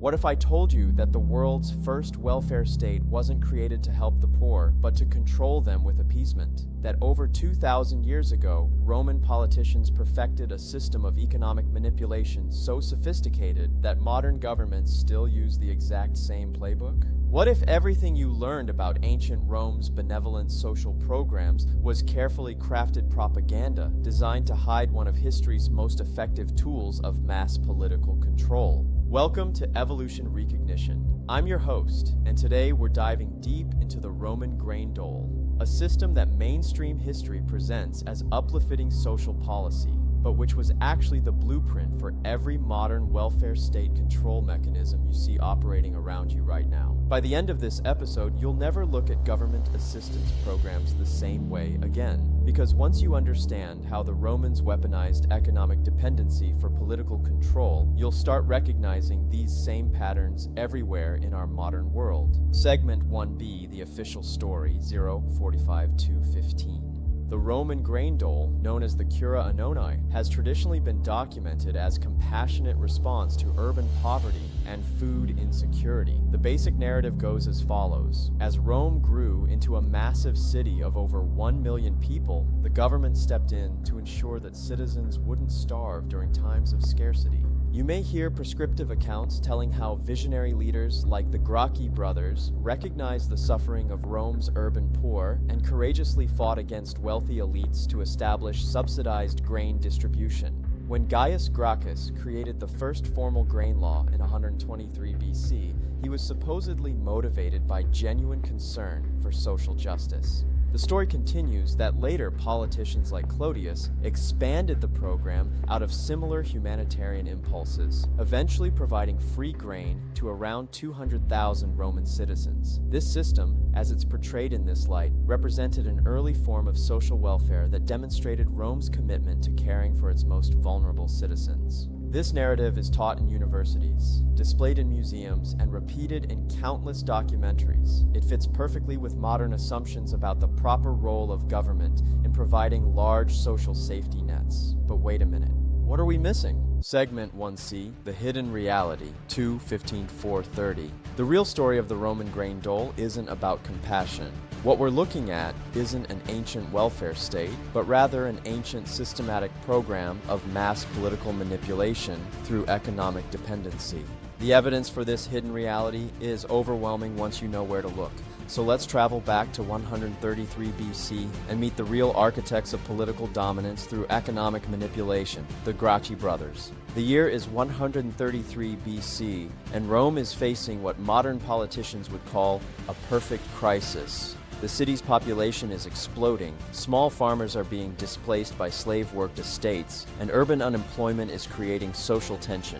What if I told you that the world's first welfare state wasn't created to help the poor, but to control them with appeasement? That over 2,000 years ago, Roman politicians perfected a system of economic manipulation so sophisticated that modern governments still use the exact same playbook? What if everything you learned about ancient Rome's benevolent social programs was carefully crafted propaganda designed to hide one of history's most effective tools of mass political control? Welcome to Evolution Recognition. I'm your host, and today we're diving deep into the Roman Grain Dole, a system that mainstream history presents as uplifting social policy, but which was actually the blueprint for every modern welfare state control mechanism you see operating around you right now. By the end of this episode, you'll never look at government assistance programs the same way again, because once you understand how the Romans weaponized economic dependency for political control, you'll start recognizing these same patterns everywhere in our modern world. Segment 1B, the official story, 045-15. The Roman Grain Dole, known as the Cura Annoni, has traditionally been documented as compassionate response to urban poverty and food insecurity. The basic narrative goes as follows. As Rome grew into a massive city of over 1 million people, the government stepped in to ensure that citizens wouldn't starve during times of scarcity. You may hear prescriptive accounts telling how visionary leaders like the Gracchi brothers recognized the suffering of Rome's urban poor and courageously fought against wealthy elites to establish subsidized grain distribution. When Gaius Gracchus created the first formal grain law in 123 BC, he was supposedly motivated by genuine concern for social justice. The story continues that later politicians like Clodius expanded the program out of similar humanitarian impulses, eventually providing free grain to around 200,000 Roman citizens. This system, as it's portrayed in this light, represented an early form of social welfare that demonstrated Rome's commitment to caring for its most vulnerable citizens. This narrative is taught in universities, displayed in museums, and repeated in countless documentaries. It fits perfectly with modern assumptions about the proper role of government in providing large social safety nets. But wait a minute. What are we missing? Segment 1C, The Hidden Reality, 2:15-4:30. The real story of the Roman Grain Dole isn't about compassion. What we're looking at isn't an ancient welfare state, but rather an ancient systematic program of mass political manipulation through economic dependency. The evidence for this hidden reality is overwhelming once you know where to look. So let's travel back to 133 BC and meet the real architects of political dominance through economic manipulation, the Gracchi brothers. The year is 133 BC, and Rome is facing what modern politicians would call a perfect crisis. The city's population is exploding, small farmers are being displaced by slave-worked estates, and urban unemployment is creating social tension.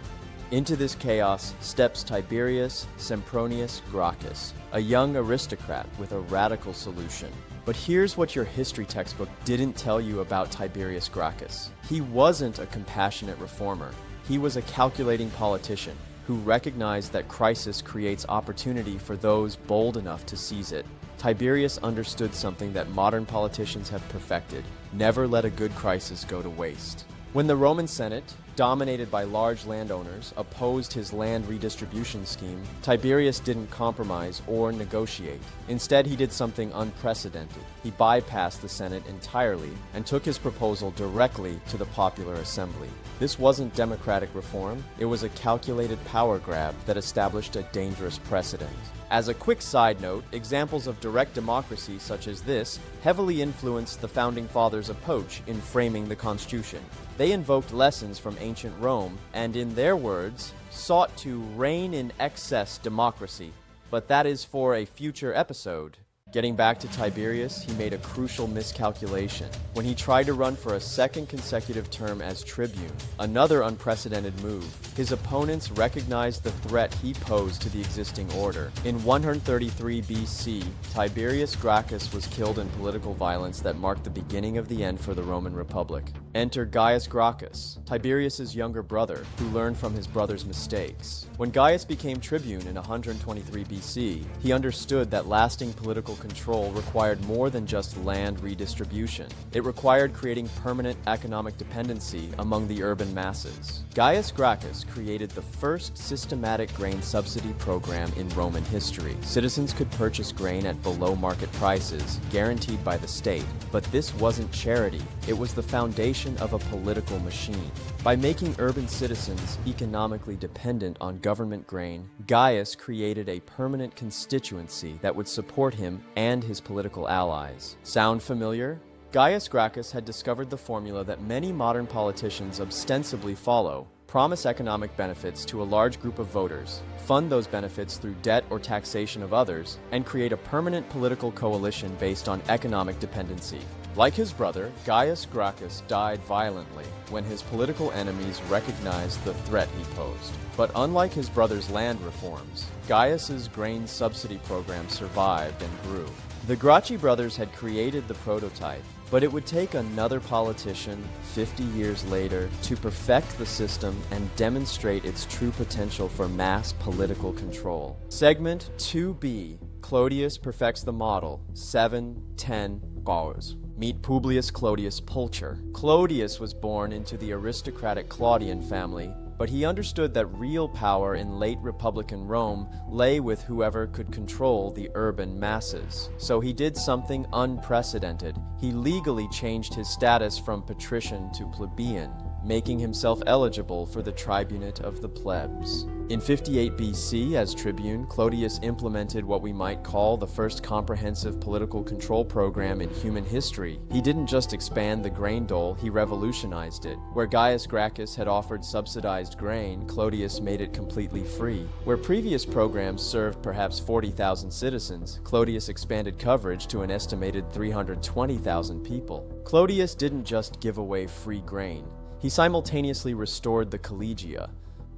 Into this chaos steps Tiberius Sempronius Gracchus, a young aristocrat with a radical solution. But here's what your history textbook didn't tell you about Tiberius Gracchus. He wasn't a compassionate reformer. He was a calculating politician who recognized that crisis creates opportunity for those bold enough to seize it. Tiberius understood something that modern politicians have perfected: never let a good crisis go to waste. When the Roman Senate, dominated by large landowners, opposed his land redistribution scheme, Tiberius didn't compromise or negotiate. Instead, he did something unprecedented. He bypassed the Senate entirely and took his proposal directly to the popular assembly. This wasn't democratic reform, it was a calculated power grab that established a dangerous precedent. As a quick side note, examples of direct democracy such as this heavily influenced the founding fathers' approach in framing the Constitution. They invoked lessons from ancient Rome and, in their words, sought to rein in excess democracy. But that is for a future episode. Getting back to Tiberius, he made a crucial miscalculation when he tried to run for a second consecutive term as tribune, another unprecedented move. His opponents recognized the threat he posed to the existing order. In 133 BC, Tiberius Gracchus was killed in political violence that marked the beginning of the end for the Roman Republic. Enter Gaius Gracchus, Tiberius's younger brother, who learned from his brother's mistakes. When Gaius became tribune in 123 BC, he understood that lasting political control required more than just land redistribution. It required creating permanent economic dependency among the urban masses. Gaius Gracchus created the first systematic grain subsidy program in Roman history. Citizens could purchase grain at below-market prices, guaranteed by the state. But this wasn't charity. It was the foundation of a political machine. By making urban citizens economically dependent on government grain, Gaius created a permanent constituency that would support him and his political allies. Sound familiar? Gaius Gracchus had discovered the formula that many modern politicians ostensibly follow: promise economic benefits to a large group of voters, fund those benefits through debt or taxation of others, and create a permanent political coalition based on economic dependency. Like his brother, Gaius Gracchus died violently when his political enemies recognized the threat he posed. But unlike his brother's land reforms, Gaius's grain subsidy program survived and grew. The Gracchi brothers had created the prototype, but it would take another politician 50 years later to perfect the system and demonstrate its true potential for mass political control. Segment 2B, Clodius perfects the model, 7-10 hours. Meet Publius Clodius Pulcher. Clodius was born into the aristocratic Claudian family, but he understood that real power in late Republican Rome lay with whoever could control the urban masses. So he did something unprecedented. He legally changed his status from patrician to plebeian, making himself eligible for the tribunate of the plebs. In 58 BC, as tribune, Clodius implemented what we might call the first comprehensive political control program in human history. He didn't just expand the grain dole, he revolutionized it. Where Gaius Gracchus had offered subsidized grain, Clodius made it completely free. Where previous programs served perhaps 40,000 citizens, Clodius expanded coverage to an estimated 320,000 people. Clodius didn't just give away free grain. He simultaneously restored the collegia,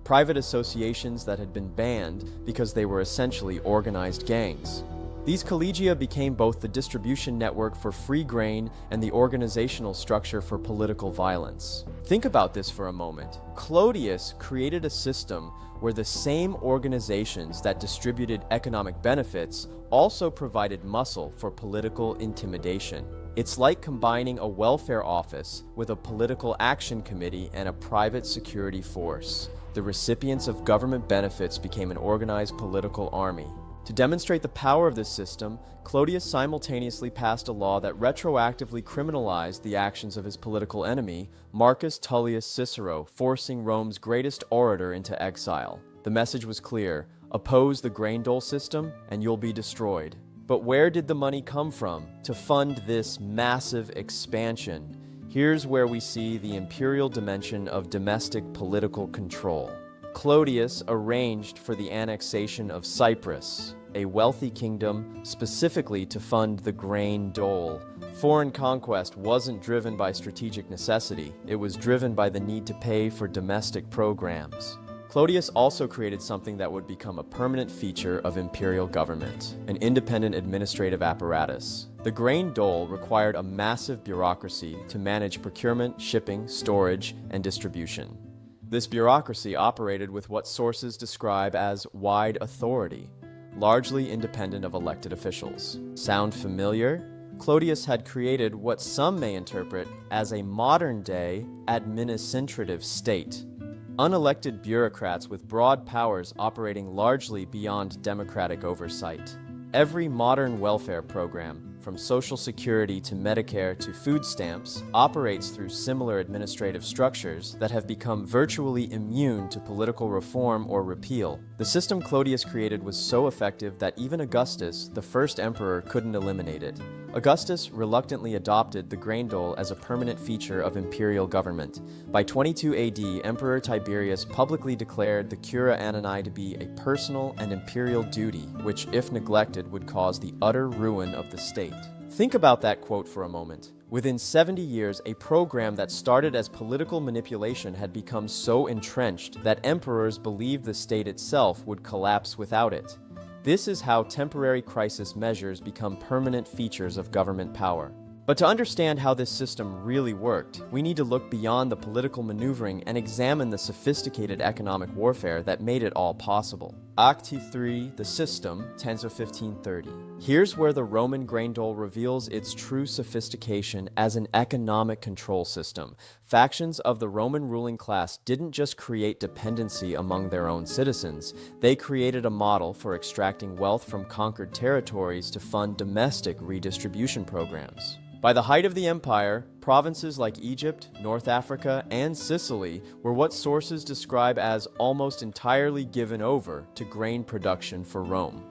private associations that had been banned because they were essentially organized gangs. These collegia became both the distribution network for free grain and the organizational structure for political violence. Think about this for a moment. Clodius created a system where the same organizations that distributed economic benefits also provided muscle for political intimidation. It's like combining a welfare office with a political action committee and a private security force. The recipients of government benefits became an organized political army. To demonstrate the power of this system, Clodius simultaneously passed a law that retroactively criminalized the actions of his political enemy, Marcus Tullius Cicero, forcing Rome's greatest orator into exile. The message was clear: oppose the grain dole system and you'll be destroyed. But where did the money come from to fund this massive expansion? Here's where we see the imperial dimension of domestic political control. Clodius arranged for the annexation of Cyprus, a wealthy kingdom, specifically to fund the grain dole. Foreign conquest wasn't driven by strategic necessity, it was driven by the need to pay for domestic programs. Clodius also created something that would become a permanent feature of imperial government: an independent administrative apparatus. The grain dole required a massive bureaucracy to manage procurement, shipping, storage, and distribution. This bureaucracy operated with what sources describe as wide authority, largely independent of elected officials. Sound familiar? Clodius had created what some may interpret as a modern-day administrative state. Unelected bureaucrats with broad powers operating largely beyond democratic oversight. Every modern welfare program, from Social Security to Medicare to food stamps, operates through similar administrative structures that have become virtually immune to political reform or repeal. The system Clodius created was so effective that even Augustus, the first emperor, couldn't eliminate it. Augustus reluctantly adopted the grain dole as a permanent feature of imperial government. By 22 AD, Emperor Tiberius publicly declared the cura annoni to be a personal and imperial duty, which, if neglected, would cause the utter ruin of the state. Think about that quote for a moment. Within 70 years, a program that started as political manipulation had become so entrenched that emperors believed the state itself would collapse without it. This is how temporary crisis measures become permanent features of government power. But to understand how this system really worked, we need to look beyond the political maneuvering and examine the sophisticated economic warfare that made it all possible. Act 3, The System, 10-1530. Here's where the Roman Grain Dole reveals its true sophistication as an economic control system. Factions of the Roman ruling class didn't just create dependency among their own citizens, they created a model for extracting wealth from conquered territories to fund domestic redistribution programs. By the height of the empire, provinces like Egypt, North Africa, and Sicily were what sources describe as almost entirely given over to grain production for Rome.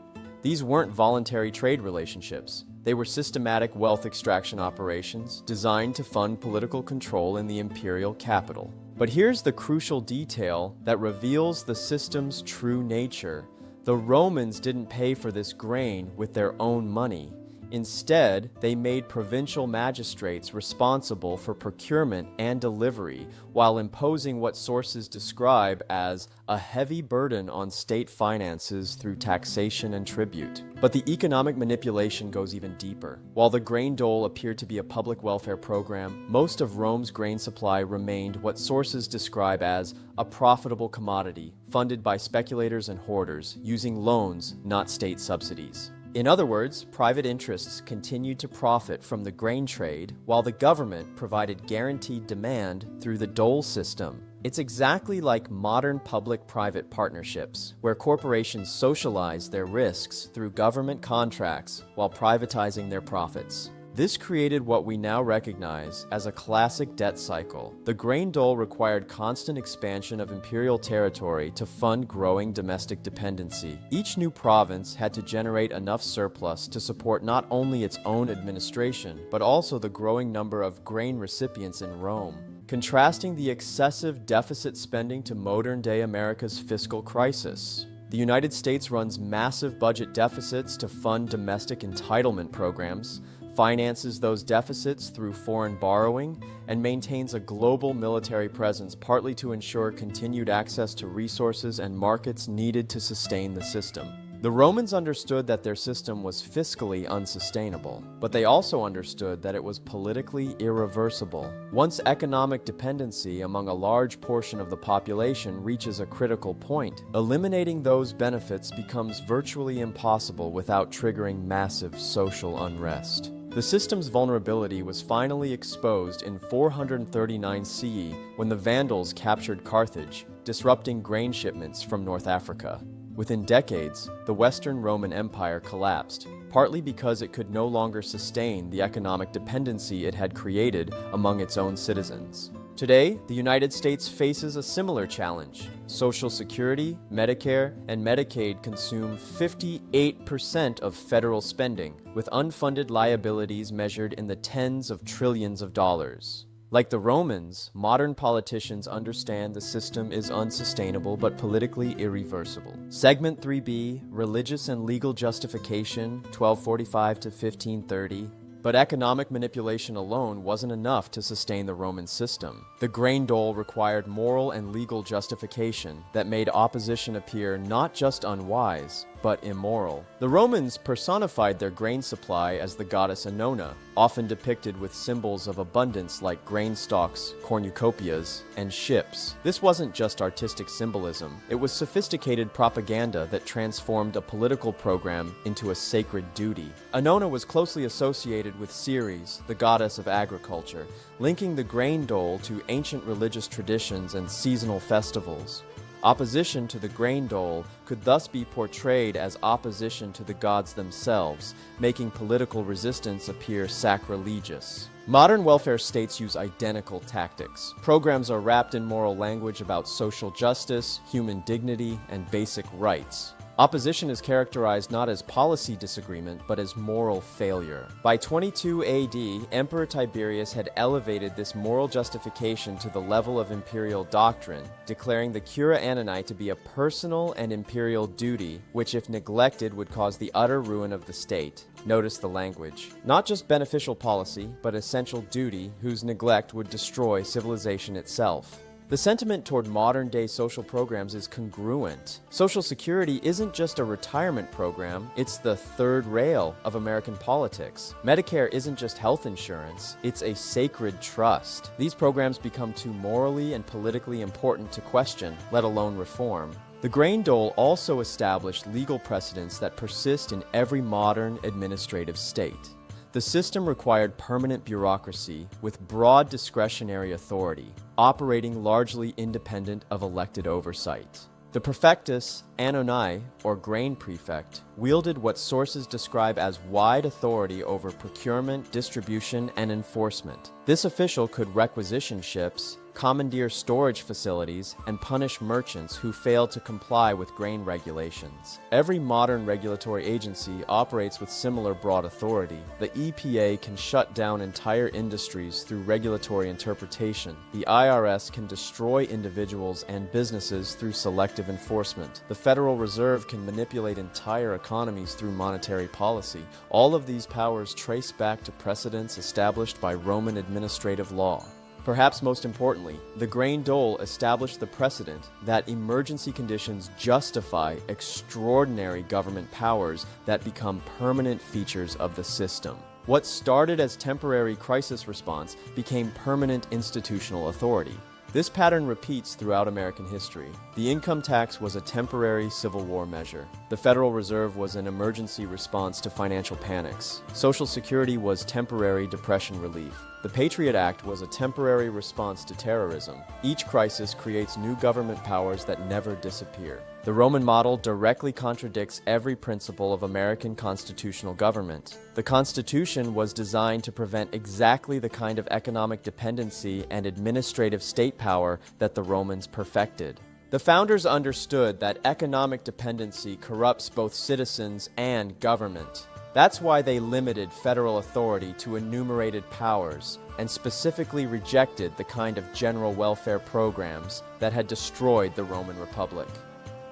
These weren't voluntary trade relationships. They were systematic wealth extraction operations designed to fund political control in the imperial capital. But here's the crucial detail that reveals the system's true nature. The Romans didn't pay for this grain with their own money. Instead, they made provincial magistrates responsible for procurement and delivery, while imposing what sources describe as a heavy burden on state finances through taxation and tribute. But the economic manipulation goes even deeper. While the grain dole appeared to be a public welfare program, most of Rome's grain supply remained what sources describe as a profitable commodity, funded by speculators and hoarders, using loans, not state subsidies. In other words, private interests continued to profit from the grain trade, while the government provided guaranteed demand through the dole system. It's exactly like modern public-private partnerships, where corporations socialize their risks through government contracts while privatizing their profits. This created what we now recognize as a classic debt cycle. The grain dole required constant expansion of imperial territory to fund growing domestic dependency. Each new province had to generate enough surplus to support not only its own administration, but also the growing number of grain recipients in Rome. Contrasting the excessive deficit spending to modern-day America's fiscal crisis. The United States runs massive budget deficits to fund domestic entitlement programs, finances those deficits through foreign borrowing, and maintains a global military presence partly to ensure continued access to resources and markets needed to sustain the system. The Romans understood that their system was fiscally unsustainable, but they also understood that it was politically irreversible. Once economic dependency among a large portion of the population reaches a critical point, eliminating those benefits becomes virtually impossible without triggering massive social unrest. The system's vulnerability was finally exposed in 439 CE when the Vandals captured Carthage, disrupting grain shipments from North Africa. Within decades, the Western Roman Empire collapsed, partly because it could no longer sustain the economic dependency it had created among its own citizens. Today, the United States faces a similar challenge. Social Security, Medicare, and Medicaid consume 58% of federal spending, with unfunded liabilities measured in the tens of trillions of dollars. Like the Romans, modern politicians understand the system is unsustainable but politically irreversible. Segment 3b, Religious and Legal Justification, 1245 to 1530. But economic manipulation alone wasn't enough to sustain the Roman system. The grain dole required moral and legal justification that made opposition appear not just unwise, but immoral. The Romans personified their grain supply as the goddess Annona, often depicted with symbols of abundance like grain stalks, cornucopias, and ships. This wasn't just artistic symbolism, it was sophisticated propaganda that transformed a political program into a sacred duty. Annona was closely associated with Ceres, the goddess of agriculture, linking the grain dole to ancient religious traditions and seasonal festivals. Opposition to the grain dole could thus be portrayed as opposition to the gods themselves, making political resistance appear sacrilegious. Modern welfare states use identical tactics. Programs are wrapped in moral language about social justice, human dignity, and basic rights. Opposition is characterized not as policy disagreement, but as moral failure. By 22 AD, Emperor Tiberius had elevated this moral justification to the level of imperial doctrine, declaring the cura annoni to be a personal and imperial duty, which if neglected would cause the utter ruin of the state. Notice the language. Not just beneficial policy, but essential duty, whose neglect would destroy civilization itself. The sentiment toward modern-day social programs is congruent. Social Security isn't just a retirement program, it's the third rail of American politics. Medicare isn't just health insurance, it's a sacred trust. These programs become too morally and politically important to question, let alone reform. The Grain Dole also established legal precedents that persist in every modern administrative state. The system required permanent bureaucracy with broad discretionary authority, operating largely independent of elected oversight. The Prefectus Annoni, or grain prefect, wielded what sources describe as wide authority over procurement, distribution, and enforcement. This official could requisition ships, commandeer storage facilities, and punish merchants who failed to comply with grain regulations. Every modern regulatory agency operates with similar broad authority. The EPA can shut down entire industries through regulatory interpretation. The IRS can destroy individuals and businesses through selective enforcement. The Federal Reserve can manipulate entire economies through monetary policy. All of these powers trace back to precedents established by Roman administrative law. Perhaps most importantly, the Grain Dole established the precedent that emergency conditions justify extraordinary government powers that become permanent features of the system. What started as temporary crisis response became permanent institutional authority. This pattern repeats throughout American history. The income tax was a temporary Civil War measure. The Federal Reserve was an emergency response to financial panics. Social Security was temporary Depression relief. The Patriot Act was a temporary response to terrorism. Each crisis creates new government powers that never disappear. The Roman model directly contradicts every principle of American constitutional government. The Constitution was designed to prevent exactly the kind of economic dependency and administrative state power that the Romans perfected. The founders understood that economic dependency corrupts both citizens and government. That's why they limited federal authority to enumerated powers and specifically rejected the kind of general welfare programs that had destroyed the Roman Republic.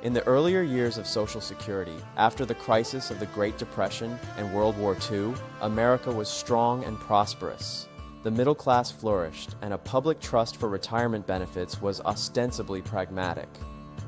In the earlier years of Social Security, after the crisis of the Great Depression and World War II, America was strong and prosperous. The middle class flourished, and a public trust for retirement benefits was ostensibly pragmatic.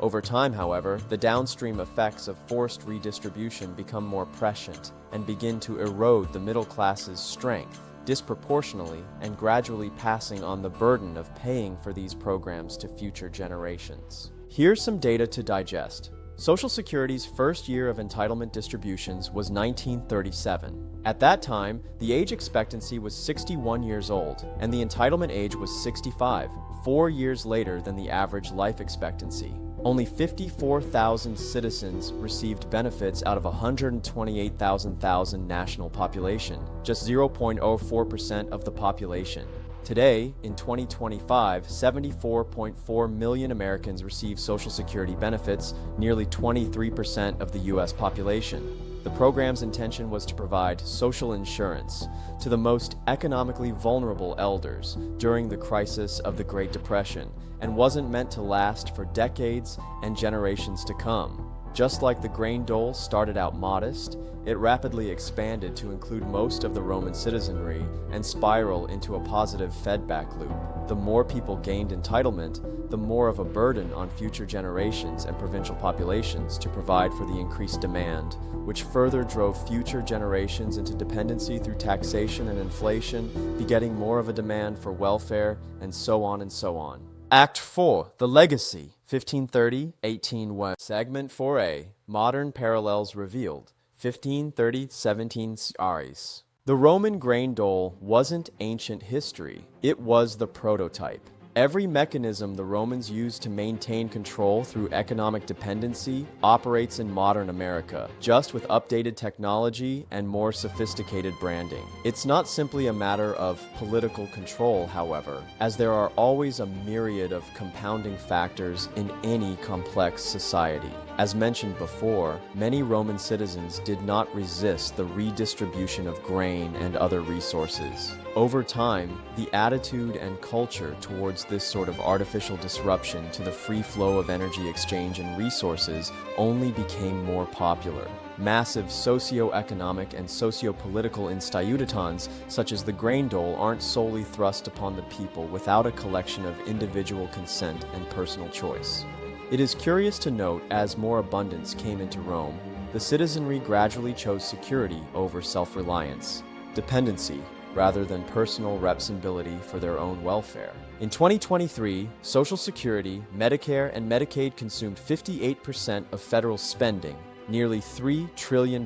Over time, however, the downstream effects of forced redistribution become more prescient and begin to erode the middle class's strength, disproportionately and gradually passing on the burden of paying for these programs to future generations. Here's some data to digest. Social Security's first year of entitlement distributions was 1937. At that time, the age expectancy was 61 years old, and the entitlement age was 65, 4 years later than the average life expectancy. Only 54,000 citizens received benefits out of 128,000 national population, just 0.04% of the population. Today, in 2025, 74.4 million Americans receive Social Security benefits, nearly 23% of the U.S. population. The program's intention was to provide social insurance to the most economically vulnerable elders during the crisis of the Great Depression, and wasn't meant to last for decades and generations to come. Just like the Grain Dole started out modest, it rapidly expanded to include most of the Roman citizenry and spiral into a positive feedback loop. The more people gained entitlement, the more of a burden on future generations and provincial populations to provide for the increased demand, which further drove future generations into dependency through taxation and inflation, begetting more of a demand for welfare, and so on and so on. Act 4, The Legacy, 1530-18 Segment 4A, Modern Parallels Revealed, 1530-17 Aries. The Roman Grain Dole wasn't ancient history, it was the prototype. Every mechanism the Romans used to maintain control through economic dependency operates in modern America, just with updated technology and more sophisticated branding. It's not simply a matter of political control, however, as there are always a myriad of compounding factors in any complex society. As mentioned before, many Roman citizens did not resist the redistribution of grain and other resources. Over time, the attitude and culture towards this sort of artificial disruption to the free flow of energy exchange and resources only became more popular. Massive socioeconomic and sociopolitical institutions, such as the Grain Dole, aren't solely thrust upon the people without a collection of individual consent and personal choice. It is curious to note, as more abundance came into Rome, the citizenry gradually chose security over self-reliance. Dependency, rather than personal repensability for their own welfare. In 2023, Social Security, Medicare, and Medicaid consumed 58% of federal spending, nearly $3 trillion.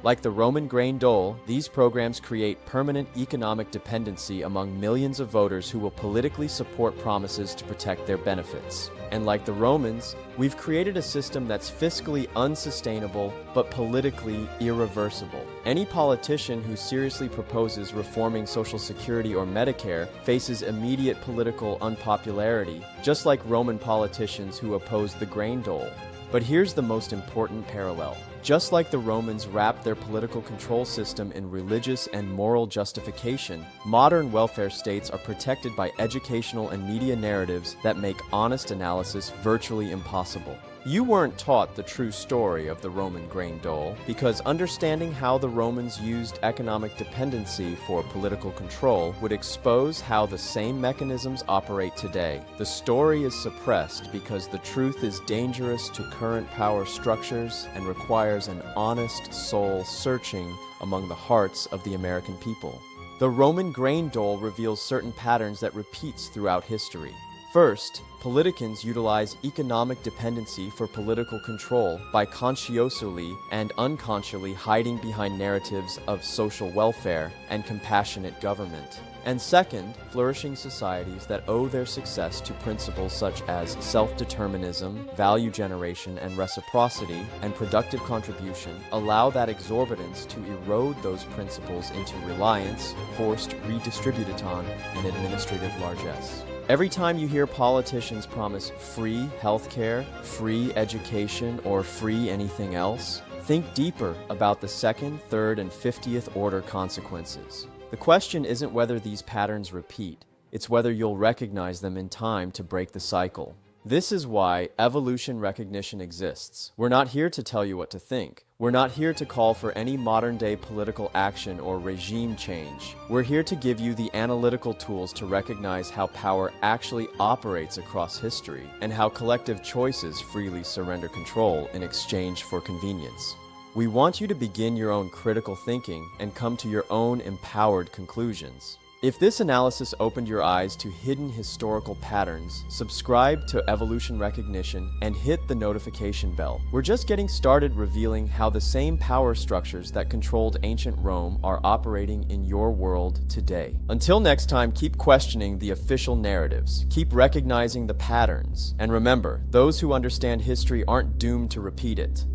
Like the Roman Grain Dole, these programs create permanent economic dependency among millions of voters who will politically support promises to protect their benefits. And like the Romans, we've created a system that's fiscally unsustainable but politically irreversible. Any politician who seriously proposes reforming Social Security or Medicare faces immediate political unpopularity, just like Roman politicians who opposed the grain dole. But here's the most important parallel. Just like the Romans wrapped their political control system in religious and moral justification, modern welfare states are protected by educational and media narratives that make honest analysis virtually impossible. You weren't taught the true story of the Roman grain dole because understanding how the Romans used economic dependency for political control would expose how the same mechanisms operate today. The story is suppressed because the truth is dangerous to current power structures and requires an honest soul searching among the hearts of the American people. The Roman grain dole reveals certain patterns that repeats throughout history. First, politicians utilize economic dependency for political control by consciously and unconsciously hiding behind narratives of social welfare and compassionate government. And second, flourishing societies that owe their success to principles such as self-determinism, value generation and reciprocity, and productive contribution allow that exorbitance to erode those principles into reliance, forced redistribution, and administrative largesse. Every time you hear politicians promise free healthcare, free education, or free anything else, think deeper about the second, third, and 50th order consequences. The question isn't whether these patterns repeat, it's whether you'll recognize them in time to break the cycle. This is why evolution recognition exists. We're not here to tell you what to think. We're not here to call for any modern-day political action or regime change. We're here to give you the analytical tools to recognize how power actually operates across history and how collective choices freely surrender control in exchange for convenience. We want you to begin your own critical thinking and come to your own empowered conclusions. If this analysis opened your eyes to hidden historical patterns, subscribe to Evolution Recognition and hit the notification bell. We're just getting started revealing how the same power structures that controlled ancient Rome are operating in your world today. Until next time, keep questioning the official narratives, keep recognizing the patterns, and remember, those who understand history aren't doomed to repeat it.